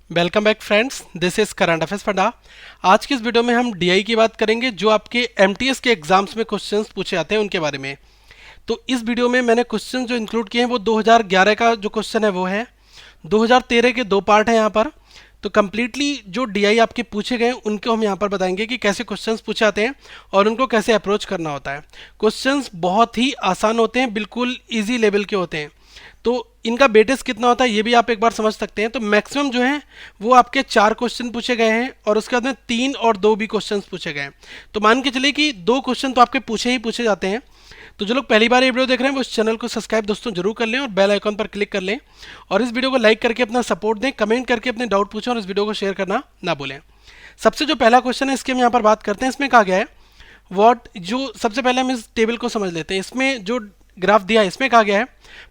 Welcome back friends, this is current affairs funda. आज की इस वीडियो में हम डीआई की बात करेंगे, जो आपके एमटीएस के एग्जाम्स में क्वेश्चंस पूछे जाते हैं उनके बारे में। तो इस वीडियो में मैंने क्वेश्चन जो इंक्लूड किए हैं वो 2011 का जो क्वेश्चन है वो है। 2013 के दो पार्ट हैं यहाँ पर। तो कम्प्लीटली जो डीआई आपके पूछे गए उनको हम यहाँ पर बताएंगे कि कैसे क्वेश्चंस पूछे जाते हैं और उनको कैसे अप्रोच करना होता है। क्वेश्चंस बहुत ही आसान होते हैं, बिल्कुल इजी लेवल के होते हैं। तो इनका बेटेस कितना होता है ये भी आप एक बार समझ सकते हैं। तो मैक्सिमम जो है वो आपके 4 क्वेश्चन पूछे गए हैं और उसके बाद में 3 और 2 भी क्वेश्चन पूछे गए हैं। तो मान के चलिए कि 2 क्वेश्चन तो आपके पूछे ही पूछे जाते हैं। तो जो लोग पहली बार ये वीडियो देख रहे हैं वो इस चैनल को सब्सक्राइब दोस्तों जरूर कर लें और बेल आइकन पर क्लिक कर लें और इस वीडियो को लाइक करके अपना सपोर्ट दें, कमेंट करके अपने डाउट पूछें और इस वीडियो को शेयर करना ना भूलें। सबसे जो पहला क्वेश्चन है इसके हम यहाँ पर बात करते हैं। इसमें कहा गया है व्हाट, जो सबसे पहले हम इस टेबल को समझ लेते हैं। इसमें जो ग्राफ दिया है इसमें कहा गया है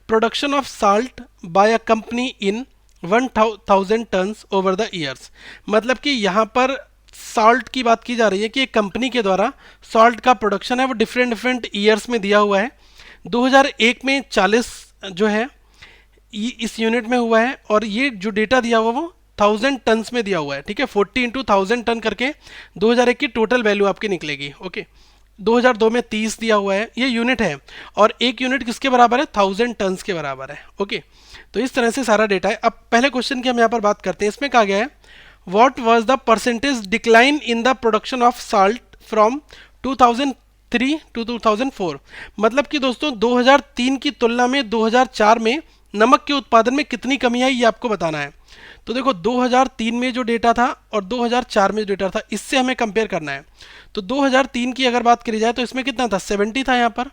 production of salt by a company in 1000 tons over the years. मतलब कि यहाँ पर सॉल्ट की बात की जा रही है कि एक कंपनी के द्वारा सॉल्ट का प्रोडक्शन है वो डिफरेंट डिफरेंट ईयर्स में दिया हुआ है। 2001 में 40 जो है इस यूनिट में हुआ है और ये जो डेटा दिया हुआ वो 1000 टन्स में दिया हुआ है। ठीक है, 40 इंटू 1000 टन करके 2001 की टोटल वैल्यू आपकी निकलेगी। ओके, 2002 में 30 दिया हुआ है, ये यूनिट है और एक यूनिट किसके बराबर है, 1000 टन्स के बराबर है। ओके, तो इस तरह से सारा डेटा है। अब पहले क्वेश्चन की हम यहाँ पर बात करते हैं। इसमें कहा गया है what was the percentage decline in the production of salt from 2003 to 2004। मतलब कि दोस्तों 2003 की तुलना में 2004 में नमक के उत्पादन में कितनी कमी आई ये आपको बताना है। तो देखो 2003 में जो डेटा था और 2004 में जो डेटा था इससे हमें कंपेयर करना है। तो 2003 की अगर बात करी जाए तो इसमें कितना था, 70 था यहाँ पर।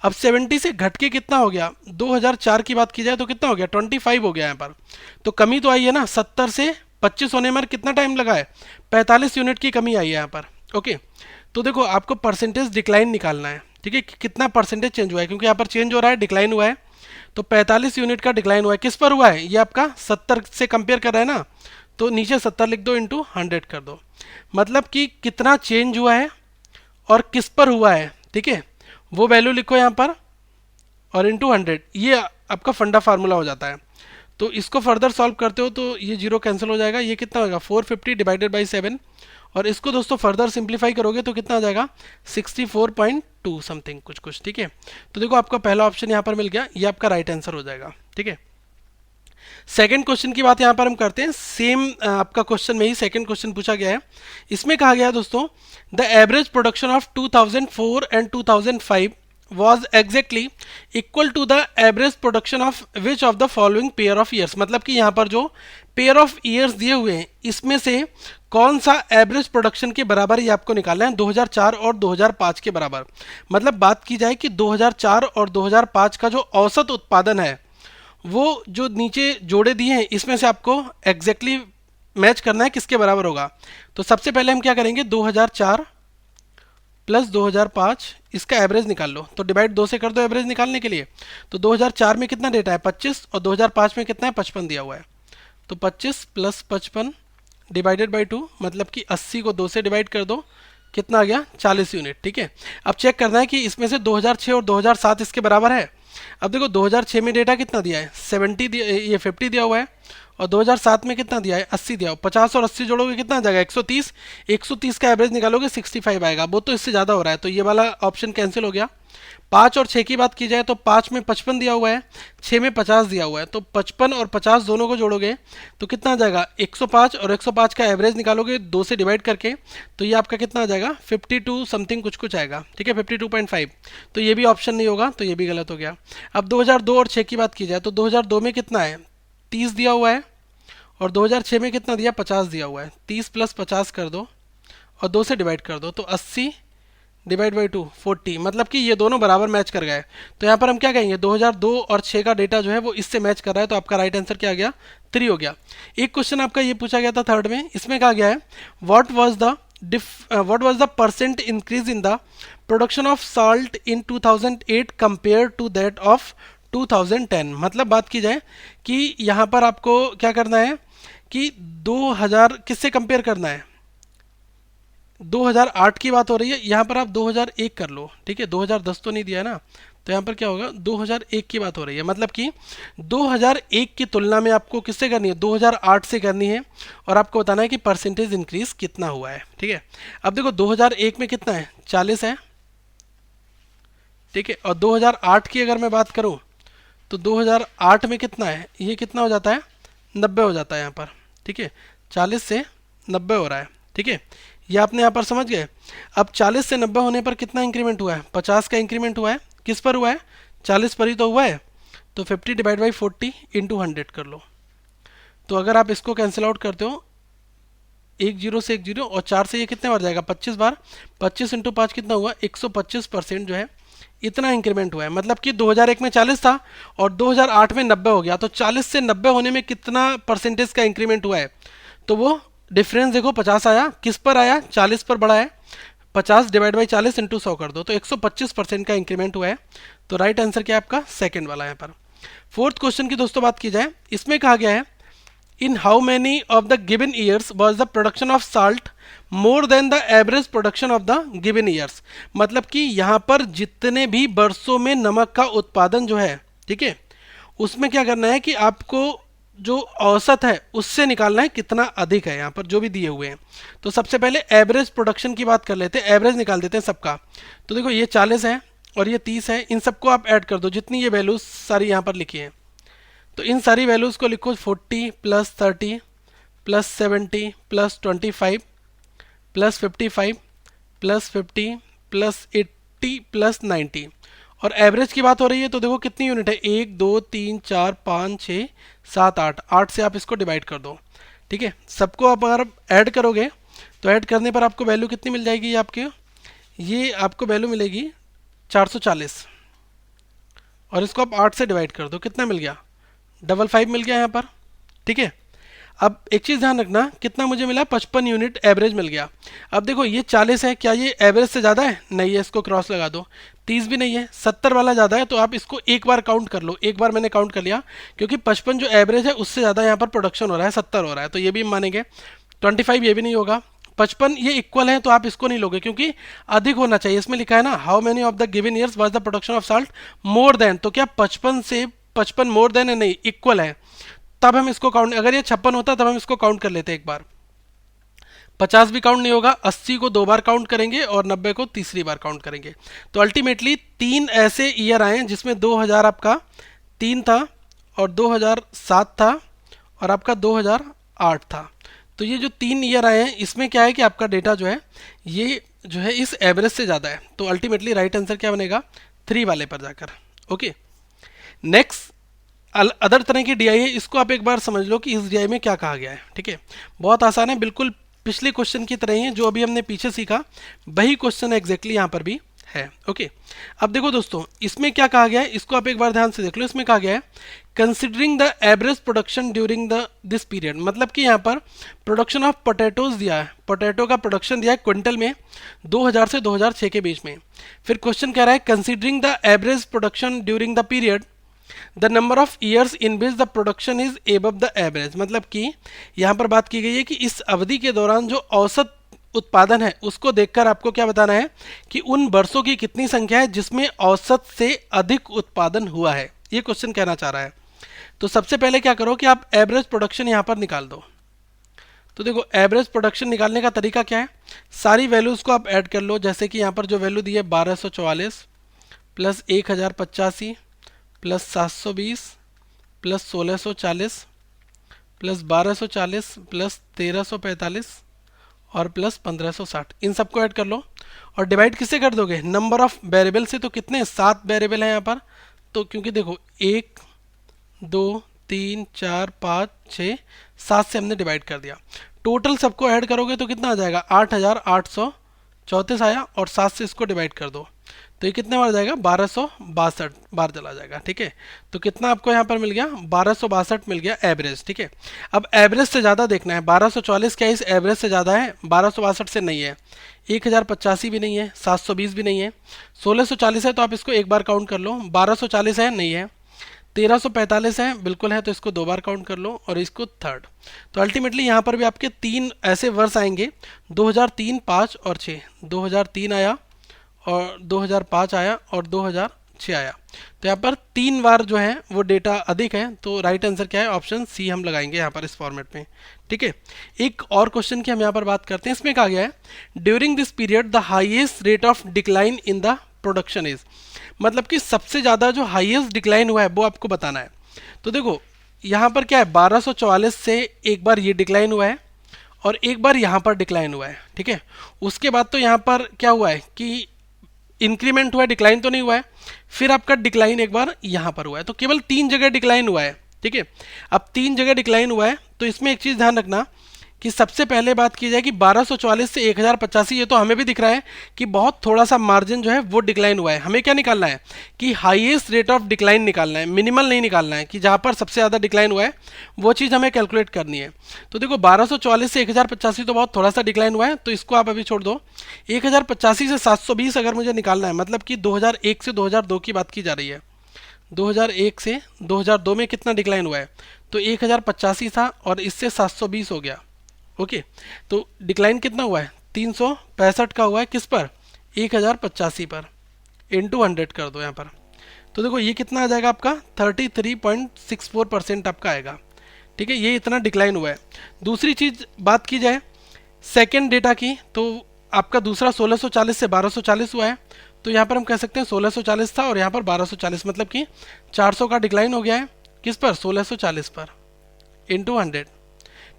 अब 70 से घट के कितना हो गया, 2004 की बात की जाए तो कितना हो गया, 25 हो गया यहाँ पर। तो कमी तो आई है ना, 70 से 25 होने में कितना टाइम लगा है, 45 यूनिट की कमी आई है यहाँ पर। ओके, तो देखो आपको परसेंटेज डिक्लाइन निकालना है। ठीक है, कितना परसेंटेज चेंज हुआ है, क्योंकि यहाँ पर चेंज हो रहा है, डिक्लाइन हुआ है। तो 45 यूनिट का डिक्लाइन हुआ है, किस पर हुआ है, ये आपका 70 से कंपेयर कर रहा है ना, तो नीचे 70 लिख दो, इंटू 100 कर दो। मतलब कि कितना चेंज हुआ है और किस पर हुआ है, ठीक है, वो वैल्यू लिखो यहाँ पर और इंटू 100। ये आपका फंडा फार्मूला हो जाता है। तो इसको फर्दर सॉल्व करते हो तो ये जीरो कैंसिल हो जाएगा, ये कितना होगा 450 डिवाइडेड बाई 7। और इसको दोस्तों फर्दर सिंप्लीफाई करोगे तो कितना आ जाएगा 64.2 समथिंग कुछ कुछ। ठीक है, तो देखो आपका पहला ऑप्शन यहाँ पर मिल गया, ये आपका राइट आंसर हो जाएगा। ठीक है, सेकंड क्वेश्चन की बात यहाँ पर हम करते हैं। सेम आपका क्वेश्चन में ही सेकंड क्वेश्चन पूछा गया है। इसमें कहा गया है दोस्तों the average production of 2004 and 2005 was exactly equal to the average production of which of the following pair of years। मतलब कि यहाँ पर जो पेयर ऑफ ईयर्स दिए हुए हैं इसमें से कौन सा एवरेज प्रोडक्शन के बराबर ये आपको निकालना है, 2004 और 2005 के बराबर। मतलब बात की जाए कि 2004 और 2005 का जो औसत उत्पादन है वो जो नीचे जोड़े दिए हैं इसमें से आपको एग्जैक्टली मैच करना है किसके बराबर होगा। तो सबसे पहले हम क्या करेंगे, 2004 प्लस 2005 इसका एवरेज निकाल लो। तो डिवाइड 2 से कर दो एवरेज निकालने के लिए। तो 2004 में कितना डेटा है 25 और 2005 में कितना है 55 दिया हुआ है। तो 25 प्लस 55 डिवाइडेड बाई 2, मतलब कि 80 को 2 से डिवाइड कर दो, कितना आ गया 40 यूनिट। ठीक है, अब चेक करना है कि इसमें से 2006 और 2007 इसके बराबर है। अब देखो 2006 में डेटा कितना दिया है 70 दिया, ये 50 दिया हुआ है और 2007 में कितना दिया है 80 दिया हुआ। 50 और 80 जोड़ोगे कितना आ जाएगा 130। 130 का एवरेज निकालोगे 65 आएगा, वो तो इससे ज़्यादा हो रहा है, तो ये वाला ऑप्शन कैंसिल हो गया। 5 और 6 की बात की जाए तो 5 में 55 दिया हुआ है, 6 में 50 दिया हुआ है। तो 55 और 50 दोनों को जोड़ोगे तो कितना आ जाएगा 105 और 105 का एवरेज निकालोगे 2 से डिवाइड करके, तो ये आपका कितना आ जाएगा 52 समथिंग कुछ कुछ आएगा। ठीक है, 52.5। तो ये भी ऑप्शन नहीं होगा, तो ये भी गलत हो गया। अब 2002 और 6 की बात की जाए तो 2002 में कितना है 30 दिया हुआ है और 2006 में कितना दिया 50 दिया हुआ है। 30 प्लस 50 कर दो और 2 से डिवाइड कर दो, तो 80 डिवाइड बाई 2 40। मतलब कि ये दोनों बराबर मैच कर गए। तो यहाँ पर हम क्या कहेंगे 2002 और 6 का डेटा जो है वो इससे मैच कर रहा है, तो आपका राइट आंसर क्या आ गया 3 हो गया। एक क्वेश्चन आपका ये पूछा गया था थर्ड में, इसमें कहा गया है what was the percent increase in the production of salt in 2008 compare to that of 2010। मतलब बात की जाए कि यहाँ पर आपको क्या करना है कि 2000 किससे कंपेयर करना है, 2008 की बात हो रही है, यहाँ पर आप 2001 कर लो। ठीक है, 2010 तो नहीं दिया है ना, तो यहाँ पर क्या होगा, 2001 की बात हो रही है, मतलब कि 2001 की तुलना में आपको किससे करनी है, 2008 से करनी है, और आपको बताना है कि परसेंटेज इंक्रीज कितना हुआ है। ठीक है, अब देखो 2001 में कितना है, 40 है। ठीक है, और 2008 की अगर मैं बात करूं तो 2008 में कितना है, ये कितना हो जाता है, 90 हो जाता है यहाँ पर। ठीक है, 40 से 90 हो रहा है। ठीक है, ये आपने यहाँ पर समझ गए। अब 40 से 90 होने पर कितना इंक्रीमेंट हुआ है, 50 का इंक्रीमेंट हुआ है। किस पर हुआ है, 40 पर ही तो हुआ है। तो 50 डिवाइड बाई 40 इंटू 100 कर लो। तो अगर आप इसको कैंसिल आउट करते हो, एक जीरो से एक जीरो, और 4 से ये कितने बार जाएगा, 25 बार। 25 इंटू 5 कितना हुआ, 125% जो है इतना इंक्रीमेंट हुआ है। मतलब कि 2001 में 40 था और 2008 में 90 हो गया। तो 40 से 90 होने में कितना परसेंटेज का इंक्रीमेंट हुआ है, तो वो डिफरेंस देखो 50 आया। किस पर आया, 40 पर बढ़ा है। 50 डिवाइड बाई 40 इंटू 100 कर दो, तो 125% का इंक्रीमेंट हुआ है। तो राइट आंसर क्या है आपका, सेकंड वाला यहाँ पर। फोर्थ क्वेश्चन की दोस्तों बात की जाए, इसमें कहा गया है in how many of the given years was the production of salt more than the average production of the given years। मतलब कि यहाँ पर जितने भी वर्षों में नमक का उत्पादन जो है, ठीक है, उसमें क्या करना है कि आपको जो औसत है उससे निकालना है कितना अधिक है, यहाँ पर जो भी दिए हुए हैं। तो सबसे पहले एवरेज प्रोडक्शन की बात कर लेते हैं, एवरेज निकाल देते हैं सबका। तो देखो ये 40 है और ये 30 है, इन सबको आप ऐड कर दो, जितनी ये वैल्यूज सारी यहाँ पर लिखी है। तो इन सारी वैल्यूज़ को लिखो, 40 plus 30 plus 70 plus 25 plus 55 plus 50 plus 80 plus 90। और एवरेज की बात हो रही है, तो देखो कितनी यूनिट है, 1 2 3 4 5 6 7 8, 8 से आप इसको डिवाइड कर दो। ठीक है, सबको आप अगर ऐड करोगे तो ऐड करने पर आपको वैल्यू कितनी मिल जाएगी, ये आपको वैल्यू मिलेगी 440। और इसको आप 8 से डिवाइड कर दो, कितना मिल गया, 55 मिल गया यहाँ पर। ठीक है, अब एक चीज़ ध्यान रखना, कितना मुझे मिला, 55 यूनिट एवरेज मिल गया। अब देखो ये 40 है, क्या ये एवरेज से ज़्यादा है, नहीं है, इसको क्रॉस लगा दो। 30 भी नहीं है, 70 वाला ज़्यादा है, तो आप इसको एक बार काउंट कर लो। एक बार मैंने काउंट कर लिया, क्योंकि 55 जो एवरेज है उससे ज़्यादा यहाँ पर प्रोडक्शन हो रहा है, 70 हो रहा है, तो ये भी मानेंगे। 25 ये भी नहीं होगा। 55 ये इक्वल है, तो आप इसको नहीं लोगे क्योंकि अधिक होना चाहिए। इसमें लिखा है ना, how many of the given years was the production of salt more than, तो क्या 55 से 55 मोर देन है, नहीं, इक्वल है, तब हम इसको काउंट, अगर ये 56 होता तब हम इसको काउंट कर लेते एक बार। 50 भी काउंट नहीं होगा, 80 को 2 बार काउंट करेंगे और 90 को तीसरी बार काउंट करेंगे। तो अल्टीमेटली 3 ऐसे ईयर आए हैं जिसमें 2000 आपका 3 था और 2007 था और आपका 2008 था। तो ये जो 3 ईयर आए हैं इसमें क्या है कि आपका डेटा जो है ये जो है इस एवरेज से ज़्यादा है। तो अल्टीमेटली राइट आंसर क्या बनेगा, 3 वाले पर जाकर। ओके, नेक्स्ट अदर तरह की डीआई है, इसको आप एक बार समझ लो कि इस डीआई में क्या कहा गया है। ठीक है, बहुत आसान है, बिल्कुल पिछले क्वेश्चन की तरह ही है, जो अभी हमने पीछे सीखा वही क्वेश्चन एग्जैक्टली यहाँ पर भी है। ओके, अब देखो दोस्तों इसमें क्या कहा गया है, इसको आप एक बार ध्यान से देख लो। इसमें कहा गया है considering the average production during the this period, मतलब कि यहाँ पर प्रोडक्शन ऑफ पोटैटोज दिया है, पोटैटो का प्रोडक्शन दिया है क्विंटल में 2000 से 2006 के बीच में। फिर क्वेश्चन कह रहा है considering the average production during the period the number of years in which the production is above the average, मतलब कि यहाँ पर बात की गई है कि इस अवधि के दौरान जो औसत उत्पादन है उसको देखकर आपको क्या बताना है कि उन वर्षों की कितनी संख्या है जिसमें औसत से अधिक उत्पादन हुआ है, ये क्वेश्चन कहना चाह रहा है। तो सबसे पहले क्या करो कि आप एवरेज प्रोडक्शन यहाँ पर निकाल दो। तो देखो एवरेज प्रोडक्शन निकालने का तरीका क्या है, सारी वैल्यूज़ को आप ऐड कर लो। जैसे कि यहाँ पर जो वैल्यू दी है 1244 plus 1085 plus 720 plus 1640 plus 1240 plus 1345 और प्लस 1560, इन सबको ऐड कर लो और डिवाइड किससे कर दोगे, नंबर ऑफ वेरिएबल से। तो कितने, 7 वेरिएबल हैं यहाँ पर। तो क्योंकि देखो 1 2 3 4 5 6 7 से हमने डिवाइड कर दिया, टोटल सबको ऐड करोगे तो कितना आ जाएगा, 8834 आया, और 7 से इसको डिवाइड कर दो तो ये कितने बार जाएगा, 1262 बार चला जाएगा। ठीक है, तो कितना आपको यहाँ पर मिल गया, 1262 मिल गया एवरेज। ठीक है, अब एवरेज से ज़्यादा देखना है, 1244 क्या इस एवरेज से ज़्यादा है, 1262 से नहीं है, 1085 भी नहीं है, 720 भी नहीं है, 1640 है तो आप इसको एक बार काउंट कर लो, 1240 है नहीं है, 1345 है बिल्कुल है, तो इसको 2 बार काउंट कर लो और इसको थर्ड। तो अल्टीमेटली यहाँ पर भी आपके 3 ऐसे वर्ष आएंगे, 2003, 5 और 6। 2003 आया और 2005 आया और 6 आया। तो यहाँ पर 3 बार जो है वो डेटा अधिक है, तो राइट आंसर क्या है, ऑप्शन सी हम लगाएंगे यहाँ पर इस फॉर्मेट में। ठीक है, एक और क्वेश्चन की हम यहाँ पर बात करते हैं। इसमें कहा गया है during this period the highest rate of decline in the production is, मतलब कि सबसे ज़्यादा जो हाईएस्ट डिक्लाइन हुआ है वो आपको बताना है। तो देखो यहाँ पर क्या है, 1244 से एक बार ये डिक्लाइन हुआ है और एक बार यहाँ पर डिक्लाइन हुआ है। ठीक है, उसके बाद तो यहाँ पर क्या हुआ है कि इंक्रीमेंट हुआ है, डिक्लाइन तो नहीं हुआ है। फिर आपका डिक्लाइन एक बार यहाँ पर हुआ है, तो केवल 3 जगह डिक्लाइन हुआ है। ठीक है, अब 3 जगह डिक्लाइन हुआ है तो इसमें एक चीज़ ध्यान रखना कि सबसे पहले बात की जाए कि 1244 से 1085, ये तो हमें भी दिख रहा है कि बहुत थोड़ा सा मार्जिन जो है वो डिक्लाइन हुआ है। हमें क्या निकालना है कि हाईएस्ट रेट ऑफ डिक्लाइन निकालना है, मिनिमल नहीं निकालना है कि जहाँ पर सबसे ज़्यादा डिक्लाइन हुआ है वो चीज़ हमें कैलकुलेट करनी है। तो देखो 1244 से 1085 तो बहुत थोड़ा सा डिक्लाइन हुआ है, तो इसको आप अभी छोड़ दो। 1085 से 720 अगर मुझे निकालना है, मतलब कि 2001 से 2002 की बात की जा रही है। 2001 से 2002 में कितना डिक्लाइन हुआ है, तो 1085 था और इससे 720 हो गया। ओके, तो डिक्लाइन कितना हुआ है, 365 का हुआ है, किस पर, 1085 पर, इंटू 100 कर दो यहाँ पर। तो देखो ये कितना आ जाएगा आपका, 33.64% आपका आएगा। ठीक है, ये इतना डिक्लाइन हुआ है। दूसरी चीज़ बात की जाए सेकेंड डेटा की, तो आपका दूसरा 1640 से 1240 हुआ है। तो यहाँ पर हम कह सकते हैं 1640 था और यहाँ पर 1240, मतलब कि 400 का डिक्लाइन हो गया है, किस पर, 1640 पर, इंटू 100।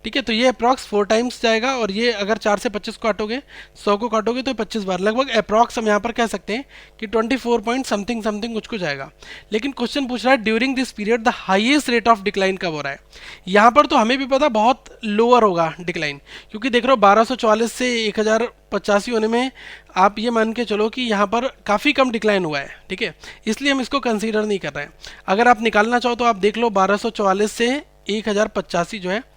ठीक है, तो ये अप्रॉक्स 4 टाइम्स जाएगा और ये अगर 4 से 25 को काटोगे, 100 को काटोगे तो 25 बार, लगभग अप्रॉक्स हम यहाँ पर कह सकते हैं कि 24 पॉइंट समथिंग समथिंग कुछ जाएगा। लेकिन क्वेश्चन पूछ रहा है during this period the highest rate of decline कब हो रहा है। यहाँ पर तो हमें भी पता बहुत लोअर होगा डिक्लाइन, क्योंकि देख रहे हो 1244 से 1085 होने में आप ये मान के चलो कि यहाँ पर काफ़ी कम डिक्लाइन हुआ है। ठीक है, इसलिए हम इसको कंसीडर नहीं कर रहे हैं। अगर आप निकालना चाहो तो आप देख लो 1244 से 1085 जो है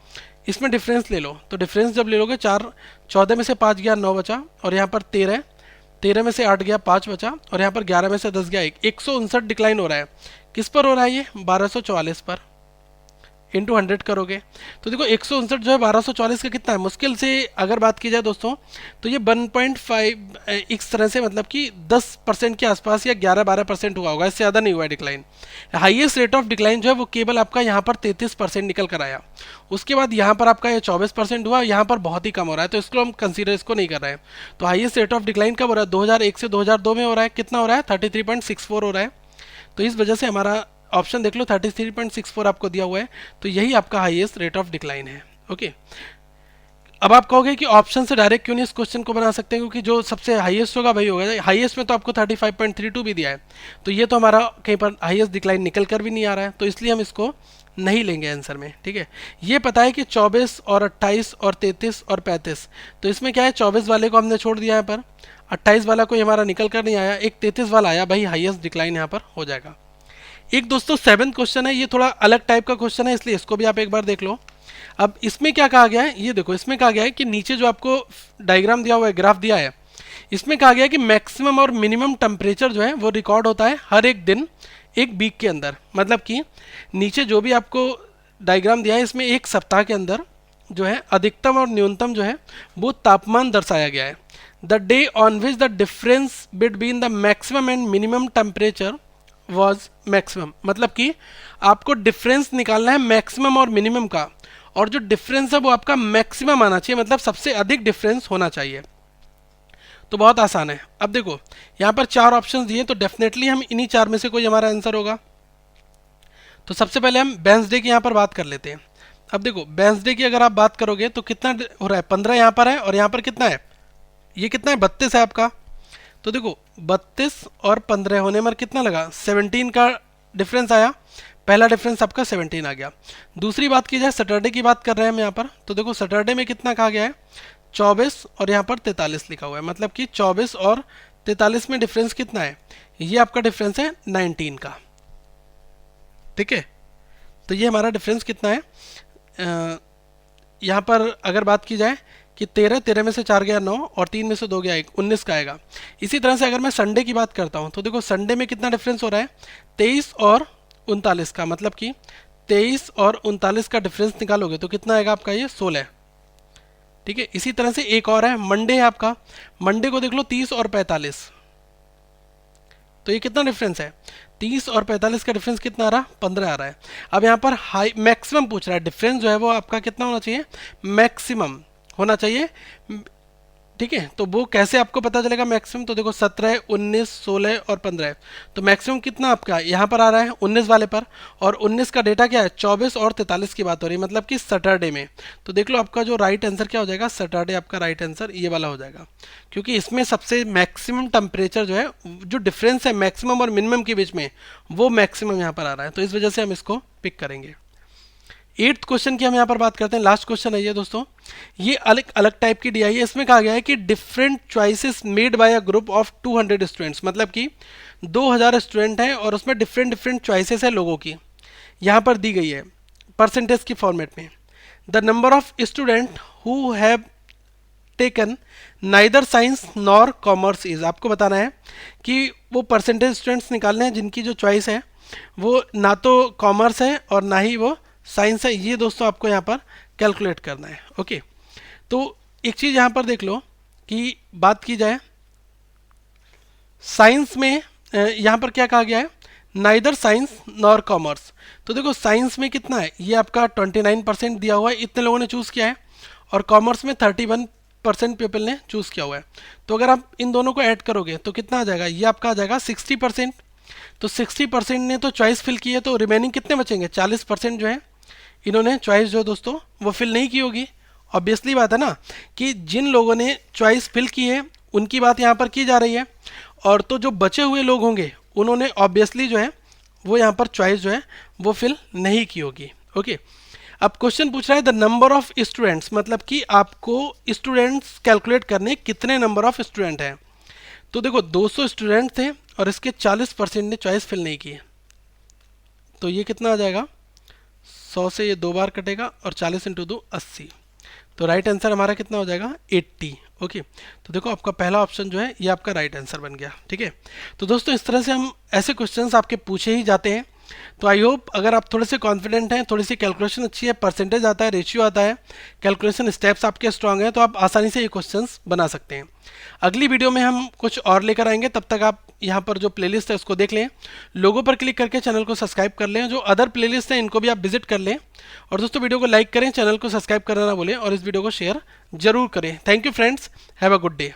इसमें डिफरेंस ले लो। तो डिफरेंस जब ले लोगे, 14 में से 5 गया 9 बचा, और यहाँ पर 13 में से 8 गया 5 बचा, और यहाँ पर 11 में से 10 गया 1, 159 डिक्लाइन हो रहा है। किस पर हो रहा है ये, 1244 पर, इंटू 100 करोगे तो देखो 159 जो है 1240 का कितना है, मुश्किल से अगर बात की जाए दोस्तों तो ये 1.5 इस तरह से, मतलब कि 10% के आसपास या 11-12% हुआ होगा, इससे ज़्यादा नहीं हुआ है decline. Highest rate of decline जो है वो केवल आपका यहाँ पर 33% निकल कर आया। उसके बाद यहाँ पर आपका ये 24% हुआ, यहाँ पर बहुत ही कम हो रहा है, तो इसको हम कंसीडर इसको नहीं कर रहे हैं। तो हाईएस्ट रेट ऑफ डिक्लाइन कब हो रहा है, 2001 से 2002 में हो रहा है, कितना हो रहा है, 33.64 हो रहा है। तो इस वजह से हमारा ऑप्शन देख लो 33.64 आपको दिया हुआ है, तो यही आपका हाईएस्ट रेट ऑफ डिक्लाइन है। ओके, अब आप कहोगे कि ऑप्शन से डायरेक्ट क्यों नहीं इस क्वेश्चन को बना सकते, क्योंकि जो सबसे हाईएस्ट होगा वही होगा। हाईएस्ट में तो आपको 35.32 भी दिया है, तो ये तो हमारा कहीं पर हाईएस्ट डिक्लाइन निकल कर भी नहीं आ रहा है, तो इसलिए हम इसको नहीं लेंगे आंसर में। ठीक है, ये पता है कि 24 और 28 और 33 और 35, तो इसमें क्या है 24 वाले को हमने छोड़ दिया यहाँ पर, 28 वाला कोई हमारा निकल कर नहीं आया, एक 33 वाला आया, भाई हाईएस्ट डिक्लाइन यहाँ पर हो जाएगा। एक दोस्तों 7th क्वेश्चन है, ये थोड़ा अलग टाइप का क्वेश्चन है, इसलिए इसको भी आप एक बार देख लो। अब इसमें क्या कहा गया है, ये देखो इसमें कहा गया है कि नीचे जो आपको डायग्राम दिया हुआ है, ग्राफ दिया है, इसमें कहा गया है कि मैक्सिमम और मिनिमम टेम्परेचर जो है वो रिकॉर्ड होता है हर एक दिन एक वीक के अंदर। मतलब कि नीचे जो भी आपको डायग्राम दिया है, इसमें एक सप्ताह के अंदर जो है अधिकतम और न्यूनतम जो है वो तापमान दर्शाया गया है। The day on which the difference between the maximum and minimum temperature was maximum, मतलब कि आपको डिफरेंस निकालना है मैक्सिमम और मिनिमम का, और जो डिफरेंस है वो आपका मैक्सिमम आना चाहिए, मतलब सबसे अधिक डिफरेंस होना चाहिए। तो बहुत आसान है। अब देखो यहाँ पर 4 ऑप्शंस दिए, तो डेफिनेटली हम इन्हीं 4 में से कोई हमारा आंसर होगा। तो सबसे पहले हम वेडनेसडे की यहाँ पर बात कर लेते हैं। अब देखो वेडनेसडे की अगर आप बात करोगे तो कितना हो रहा है, 15 यहाँ पर है, और यहाँ पर कितना है, ये कितना है, 32 है आपका। तो देखो 32 और 15 होने में कितना लगा, 17 का डिफरेंस आया, पहला डिफरेंस आपका 17 आ गया। दूसरी बात की जाए सैटरडे की बात कर रहे हैं हम यहाँ पर, तो देखो सैटरडे में कितना कहा गया है, 24 और यहाँ पर 43 लिखा हुआ है, मतलब कि 24 और 43 में डिफरेंस कितना है, ये आपका डिफरेंस है 19 का। ठीक है, तो ये हमारा डिफरेंस कितना है, यहाँ पर अगर बात की जाए कि 13 में से 4 गया 9 और 3 में से 2 गया 1, 19 का आएगा। इसी तरह से अगर मैं संडे की बात करता हूँ तो देखो संडे में कितना डिफरेंस हो रहा है, 23 और 39 का, मतलब कि 23 और 39 का डिफरेंस निकालोगे तो कितना आएगा आपका, ये 16। ठीक है, इसी तरह से एक और है मंडे है आपका, मंडे को देख लो 30 और 45, तो ये कितना डिफरेंस है, 30 और 45 का डिफरेंस कितना आ रहा, 15 आ रहा है। अब यहाँ पर हाई मैक्सिमम पूछ रहा है, डिफरेंस जो है वो आपका कितना होना चाहिए, मैक्सिमम होना चाहिए। ठीक है, तो वो कैसे आपको पता चलेगा मैक्सिमम, तो देखो 17, 19, 16 और 15 है, तो मैक्सिमम कितना आपका यहाँ पर आ रहा है 19 वाले पर, और 19 का डेटा क्या है 24 और 43 की बात हो रही है, मतलब कि सैटरडे में। तो देख लो आपका जो राइट आंसर क्या हो जाएगा, सैटरडे आपका राइट आंसर ये वाला हो जाएगा, क्योंकि इसमें सबसे मैक्सिमम टेम्परेचर जो है, जो डिफरेंस है मैक्सिमम और मिनिमम के बीच में, वो मैक्सिमम यहाँ पर आ रहा है, तो इस वजह से हम इसको पिक करेंगे। 8th क्वेश्चन की हम यहाँ पर बात करते हैं, लास्ट क्वेश्चन है ये दोस्तों। ये अलग अलग टाइप की डीआई है, इसमें कहा गया है कि different choices made by a group of 200 students, मतलब कि 2000 स्टूडेंट हैं और उसमें डिफरेंट डिफरेंट चॉइसेस है लोगों की, यहाँ पर दी गई है परसेंटेज की फॉर्मेट में। The number of student who have taken neither science nor commerce is, आपको बताना है कि वो परसेंटेज स्टूडेंट्स निकालने हैं जिनकी जो चॉइस है वो ना तो कॉमर्स है और ना ही वो साइंस है, ये दोस्तों आपको यहाँ पर कैलकुलेट करना है। ओके, तो एक चीज़ यहाँ पर देख लो कि बात की जाए साइंस में, यहाँ पर क्या कहा गया है, नाइदर साइंस नॉर कॉमर्स। तो देखो साइंस में कितना है, ये आपका 29% दिया हुआ है, इतने लोगों ने चूज़ किया है, और कॉमर्स में 31% पीपल ने चूज़ किया हुआ है। तो अगर आप इन दोनों को ऐड करोगे तो कितना आ जाएगा, ये आपका आ जाएगा 60%। तो 60% ने तो चॉइस फिल की है, तो रिमेनिंग कितने बचेंगे, 40% जो है इन्होंने चॉइस जो दोस्तों वो फिल नहीं की होगी। ऑब्वियसली बात है ना कि जिन लोगों ने चॉइस फिल की है उनकी बात यहाँ पर की जा रही है, और तो जो बचे हुए लोग होंगे उन्होंने ऑब्वियसली जो है वो यहाँ पर चॉइस जो है वो फिल नहीं की होगी। ओके, अब क्वेश्चन पूछ रहा है द नंबर ऑफ स्टूडेंट्स, मतलब कि आपको स्टूडेंट्स कैलकुलेट करने कितने नंबर ऑफ स्टूडेंट हैं। तो देखो 200 स्टूडेंट थे और इसके 40% ने चॉइस फिल नहीं की है, तो ये कितना आ जाएगा, 100 से ये 2 बार कटेगा और 40 इंटू 2 80, तो राइट आंसर हमारा कितना हो जाएगा 80। ओके, तो देखो आपका पहला ऑप्शन जो है ये आपका राइट आंसर बन गया। ठीक है, तो दोस्तों इस तरह से हम ऐसे क्वेश्चंस आपके पूछे ही जाते हैं। तो आई होप अगर आप थोड़े से कॉन्फिडेंट हैं, थोड़ी सी कैलकुलेशन अच्छी है, परसेंटेज आता है, रेशियो आता है, कैलकुलेशन स्टेप्स आपके स्ट्रांग हैं, तो आप आसानी से ये क्वेश्चंस बना सकते हैं। अगली वीडियो में हम कुछ और लेकर आएंगे, तब तक आप यहाँ पर जो प्लेलिस्ट है उसको देख लें, लोगों पर क्लिक करके चैनल को सब्सक्राइब कर लें, जो अदर प्लेलिस्ट हैं इनको भी आप विजिट कर लें, और दोस्तों वीडियो को लाइक करें, चैनल को सब्सक्राइब करना ना भूलें, और इस वीडियो को शेयर जरूर करें। Thank you friends, have a good day.